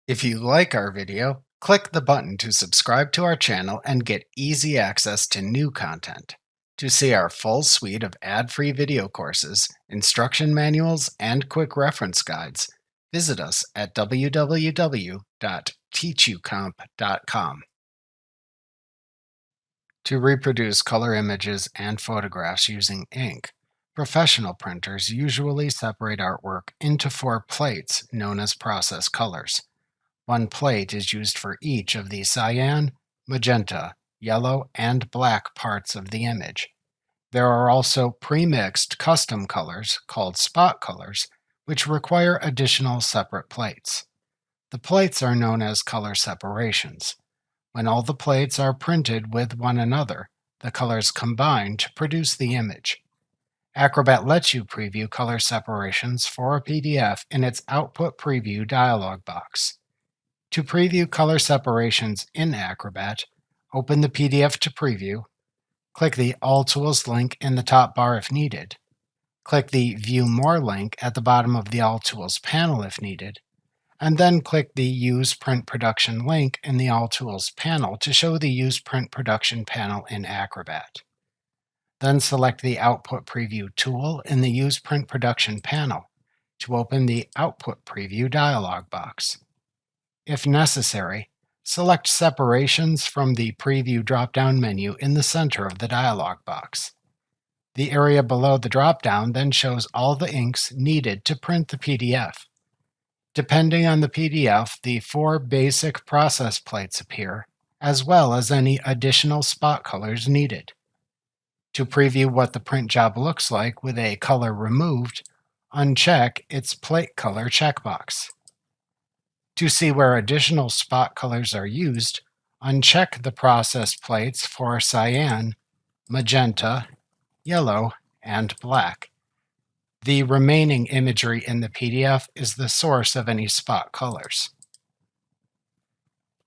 If you like our video, click the button to subscribe to our channel and get easy access to new content. To see our full suite of ad-free video courses, instruction manuals, and quick reference guides, visit us at www.teachucomp.com. To reproduce color images and photographs using ink, professional printers usually separate artwork into 4 plates known as process colors. One plate is used for each of the cyan, magenta, yellow, and black parts of the image. There are also pre-mixed custom colors called spot colors, which require additional separate plates. The plates are known as color separations. When all the plates are printed with one another, the colors combine to produce the image. Acrobat lets you preview color separations for a PDF in its Output Preview dialog box. To preview color separations in Acrobat, open the PDF to preview, click the All Tools link in the top bar if needed, click the View More link at the bottom of the All Tools panel if needed, and then click the Use Print Production link in the All Tools panel to show the Use Print Production panel in Acrobat. Then select the Output Preview tool in the Use Print Production panel to open the Output Preview dialog box. If necessary, select Separations from the Preview drop-down menu in the center of the dialog box. The area below the drop-down then shows all the inks needed to print the PDF. Depending on the PDF, the 4 basic process plates appear, as well as any additional spot colors needed. To preview what the print job looks like with a color removed, uncheck its Plate Color checkbox. To see where additional spot colors are used, uncheck the process plates for cyan, magenta, yellow, and black. The remaining imagery in the PDF is the source of any spot colors.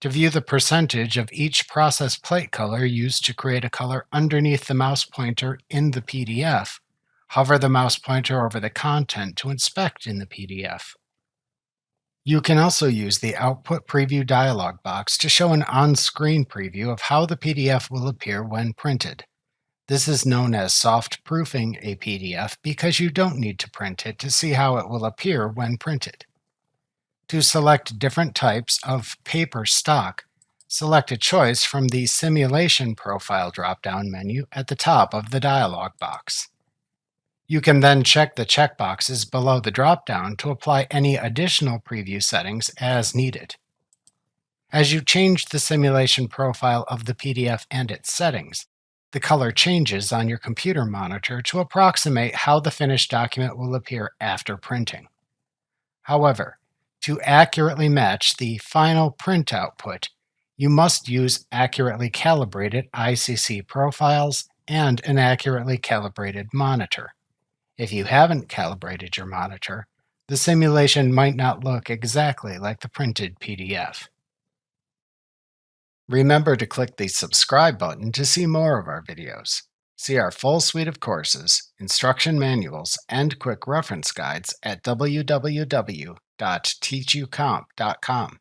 To view the percentage of each process plate color used to create a color underneath the mouse pointer in the PDF, hover the mouse pointer over the content to inspect in the PDF. You can also use the Output Preview dialog box to show an on-screen preview of how the PDF will appear when printed. This is known as soft proofing a PDF because you don't need to print it to see how it will appear when printed. To select different types of paper stock, select a choice from the Simulation Profile drop-down menu at the top of the dialog box. You can then check the checkboxes below the drop-down to apply any additional preview settings as needed. As you change the simulation profile of the PDF and its settings, the color changes on your computer monitor to approximate how the finished document will appear after printing. However, to accurately match the final print output, you must use accurately calibrated ICC profiles and an accurately calibrated monitor. If you haven't calibrated your monitor, the simulation might not look exactly like the printed PDF. Remember to click the subscribe button to see more of our videos. See our full suite of courses, instruction manuals, and quick reference guides at www.teachucomp.com.